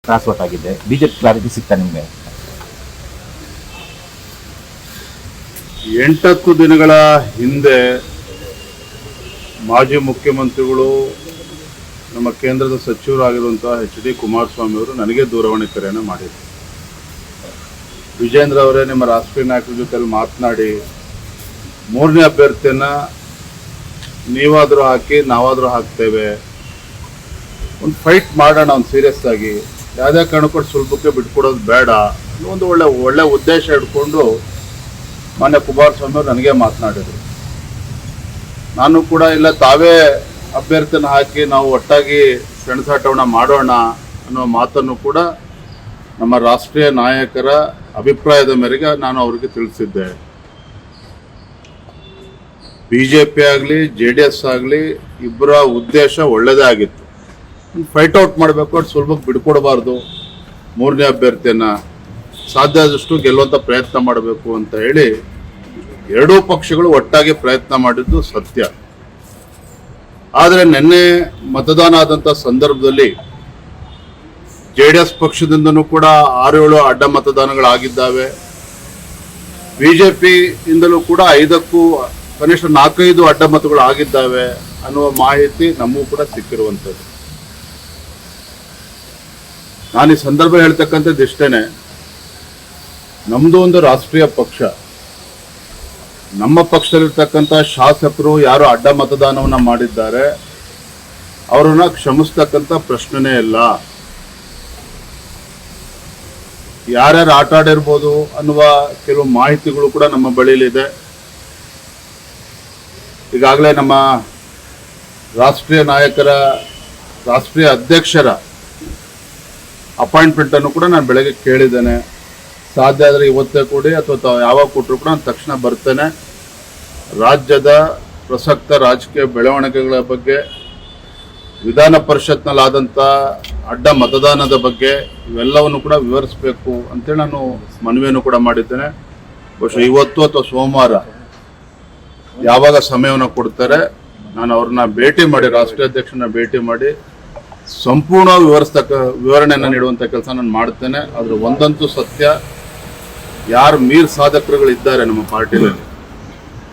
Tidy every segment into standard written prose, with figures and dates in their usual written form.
Cross out ಆಗಿದೆ. BJP clarity ಸಿಗ್ತಾ ನಿಮಗೆ? 8 ದಿನಗಳ ಹಿಂದೆ ಮಾಜಿ ಮುಖ್ಯಮಂತ್ರಿಗಳು, ನಮ್ಮ ಕೇಂದ್ರದ ಸಚಿವರಾಗಿರುವಂತಹ HD ಕುಮಾರಸ್ವಾಮಿ ಅವರು ನನಗೆ ದೂರವಾಣಿ ಕರೆಯನ್ನು ಮಾಡಿದರು. ವಿಜೇಂದ್ರ ಅವರೇ, ನಿಮ್ಮ ರಾಷ್ಟ್ರೀಯ ನಾಯಕರ ಜೊತೆಲಿ ಮಾತನಾಡಿ 3ನೇ ಅಭ್ಯರ್ಥಿಯನ್ನು ನೀವಾದರೂ ಹಾಕಿ ನಾವಾದರೂ ಹಾಕ್ತೇವೆ, ಒಂದು ಫೈಟ್ ಮಾಡೋಣ, ಒಂದು ಸೀರಿಯಸ್ ಆಗಿ, ಯಾವುದೇ ಕಾರಣಕ್ಕೂ ಸುಲಭಕ್ಕೆ ಬಿಟ್ಕೊಡೋದು ಬೇಡ, ಒಂದು ಒಳ್ಳೆ ಉದ್ದೇಶ ಇಟ್ಕೊಂಡು ಮಾನ್ಯ ಕುಮಾರಸ್ವಾಮಿ ಅವರು ನನಗೆ ಮಾತನಾಡಿದರು. ನಾನು ಕೂಡ ಇಲ್ಲ, ತಾವೇ ಅಭ್ಯರ್ಥಿನ ಹಾಕಿ ನಾವು ಒಟ್ಟಾಗಿ ಸೆಣಸಾಟವನ್ನು ಮಾಡೋಣ ಅನ್ನೋ ಮಾತನ್ನು ಕೂಡ ನಮ್ಮ ರಾಷ್ಟ್ರೀಯ ನಾಯಕರ ಅಭಿಪ್ರಾಯದ ಮೇರೆಗೆ ನಾನು ಅವರಿಗೆ ತಿಳಿಸಿದ್ದೆ. BJP ಆಗಲಿ JDS ಆಗಲಿ ಇಬ್ಬರ ಉದ್ದೇಶ ಒಳ್ಳೆಯದೇ ಆಗಿತ್ತು. ಫೈಟ್ ಔಟ್ ಮಾಡಬೇಕು, ಅದು ಸುಲಭಕ್ಕೆ ಬಿಡ್ಕೊಡಬಾರ್ದು, 3ನೇ ಅಭ್ಯರ್ಥಿಯನ್ನು ಸಾಧ್ಯ ಆದಷ್ಟು ಗೆಲ್ಲುವಂಥ ಪ್ರಯತ್ನ ಮಾಡಬೇಕು ಅಂತ ಹೇಳಿ ಎರಡೂ ಪಕ್ಷಗಳು ಒಟ್ಟಾಗಿ ಪ್ರಯತ್ನ ಮಾಡಿದ್ದು ಸತ್ಯ. ಆದರೆ ನಿನ್ನೆ ಮತದಾನ ಆದಂಥ ಸಂದರ್ಭದಲ್ಲಿ JDS ಪಕ್ಷದಿಂದನೂ ಕೂಡ 6-7 ಅಡ್ಡ ಮತದಾನಗಳಾಗಿದ್ದಾವೆ. BJP ಇಂದಲೂ ಕೂಡ 5ಕ್ಕೂ ಕನಿಷ್ಠ 4-5 ಅಡ್ಡ ಮತಗಳು ಆಗಿದ್ದಾವೆ ಅನ್ನುವ ಮಾಹಿತಿ ನಮಗೂ ಕೂಡ ಸಿಕ್ಕಿರುವಂಥದ್ದು. ನಾನು ಈ ಸಂದರ್ಭ ಹೇಳ್ತಕ್ಕಂಥದ್ದು ಇಷ್ಟೇನೆ, ನಮ್ಮದು ಒಂದು ರಾಷ್ಟ್ರೀಯ ಪಕ್ಷ, ನಮ್ಮ ಪಕ್ಷದಲ್ಲಿರ್ತಕ್ಕಂಥ ಶಾಸಕರು ಯಾರು ಅಡ್ಡ ಮತದಾನವನ್ನು ಮಾಡಿದ್ದಾರೆ ಅವರನ್ನ ಕ್ಷಮಿಸ್ತಕ್ಕಂಥ ಪ್ರಶ್ನೆನೇ ಇಲ್ಲ. ಯಾರ್ಯಾರು ಆಟ ಆಡಿರ್ಬೋದು ಅನ್ನುವ ಕೆಲವು ಮಾಹಿತಿಗಳು ಕೂಡ ನಮ್ಮ ಬಳಿಯಲ್ಲಿದೆ. ಈಗಾಗಲೇ ನಮ್ಮ ರಾಷ್ಟ್ರೀಯ ನಾಯಕರ, ರಾಷ್ಟ್ರೀಯ ಅಧ್ಯಕ್ಷರ ಅಪಾಯಿಂಟ್ಮೆಂಟನ್ನು ಕೂಡ ನಾನು ಬೆಳಗ್ಗೆ ಕೇಳಿದ್ದೇನೆ. ಸಾಧ್ಯ ಆದರೆ ಇವತ್ತೇ ಕೊಡಿ ಅಥವಾ ಯಾವಾಗ ಕೊಟ್ಟರು ಕೂಡ ನಾನು ತಕ್ಷಣ ಬರ್ತೇನೆ. ರಾಜ್ಯದ ಪ್ರಸಕ್ತ ರಾಜಕೀಯ ಬೆಳವಣಿಗೆಗಳ ಬಗ್ಗೆ, ವಿಧಾನ ಪರಿಷತ್ನಲ್ಲಾದಂಥ ಅಡ್ಡ ಮತದಾನದ ಬಗ್ಗೆ ಇವೆಲ್ಲವನ್ನು ಕೂಡ ವಿವರಿಸಬೇಕು ಅಂತೇಳಿ ನಾನು ಮನವಿಯನ್ನು ಕೂಡ ಮಾಡಿದ್ದೇನೆ. ಬಹುಶಃ ಇವತ್ತು ಅಥವಾ ಸೋಮವಾರ ಯಾವಾಗ ಸಮಯವನ್ನು ಕೊಡ್ತಾರೆ ನಾನು ಅವ್ರನ್ನ ಭೇಟಿ ಮಾಡಿ, ರಾಷ್ಟ್ರೀಯ ಅಧ್ಯಕ್ಷರನ್ನ ಭೇಟಿ ಮಾಡಿ ಸಂಪೂರ್ಣ ವಿವರಣೆಯನ್ನು ನೀಡುವಂಥ ಕೆಲಸ ನಾನು ಮಾಡ್ತೇನೆ. ಆದರೆ ಒಂದಂತೂ ಸತ್ಯ, ಯಾರು ಮೀರ್ ಸಾಧಕರುಗಳಿದ್ದಾರೆ ನಮ್ಮ ಪಾರ್ಟಿಯಲ್ಲಿ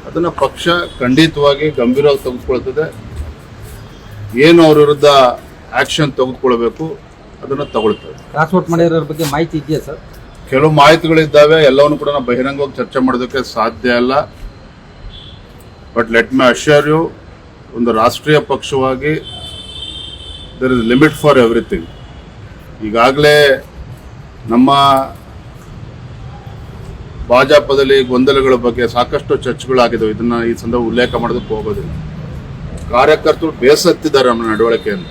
ಅದನ್ನು ಪಕ್ಷ ಖಂಡಿತವಾಗಿ ಗಂಭೀರವಾಗಿ ತೆಗೆದುಕೊಳ್ತದೆ. ಏನು ಅವ್ರ ವಿರುದ್ಧ ಆಕ್ಷನ್ ತೆಗೆದುಕೊಳ್ಬೇಕು ಅದನ್ನು ತಗೊಳ್ತದೆ. ಕ್ರಾಸ್ ಔಟ್ ಮಾಡಿರೋರ ಬಗ್ಗೆ ಮಾಹಿತಿ ಇದೆಯಾ ಸರ್? ಕೆಲವು ಮಾಹಿತಿಗಳಿದ್ದಾವೆ, ಎಲ್ಲವನ್ನು ಕೂಡ ನಾವು ಬಹಿರಂಗವಾಗಿ ಚರ್ಚೆ ಮಾಡೋದಕ್ಕೆ ಸಾಧ್ಯ ಇಲ್ಲ. But let me assure you, ಒಂದು ರಾಷ್ಟ್ರೀಯ ಪಕ್ಷವಾಗಿ there is limit for everything. ಈಗಾಗಲೇ ನಮ್ಮ ಭಾಜಪದಲ್ಲಿ ಗೊಂದಲಗಳ ಬಗ್ಗೆ ಸಾಕಷ್ಟು ಚರ್ಚೆಗಳಾಗಿದ್ದಾವೆ. ಇದನ್ನು ಈ ಸಂದರ್ಭ ಉಲ್ಲೇಖ ಮಾಡೋದಕ್ಕೆ ಹೋಗೋದಿಲ್ಲ. ಕಾರ್ಯಕರ್ತರು ಬೇಸತ್ತಿದ್ದಾರೆ ನಮ್ಮ ನಡವಳಿಕೆಯನ್ನು.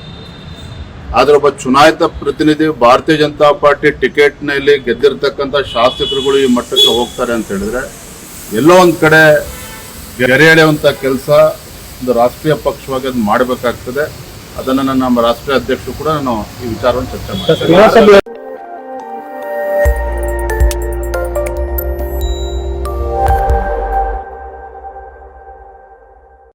ಆದರೆ ಒಬ್ಬ ಚುನಾಯಿತ ಪ್ರತಿನಿಧಿ, ಭಾರತೀಯ ಜನತಾ ಪಾರ್ಟಿ ಟಿಕೆಟ್ನಲ್ಲಿ ಗೆದ್ದಿರ್ತಕ್ಕಂಥ ಶಾಸಕರುಗಳು ಈ ಮಟ್ಟಕ್ಕೆ ಹೋಗ್ತಾರೆ ಅಂತ ಹೇಳಿದ್ರೆ ಎಲ್ಲೋ ಒಂದು ಕಡೆ ಗೆರೆ ಎಳೆಯುವಂಥ ಕೆಲಸ ಒಂದು ರಾಷ್ಟ್ರೀಯ ಪಕ್ಷವಾಗಿ ಅದು ಮಾಡಬೇಕಾಗ್ತದೆ. ಅದನ್ನು ನಮ್ಮ ರಾಷ್ಟ್ರೀಯ ಅಧ್ಯಕ್ಷರು ಕೂಡ ನಾನು ಈ ವಿಚಾರವನ್ನು ಚರ್ಚೆ ಮಾಡ್ತೀನಿ.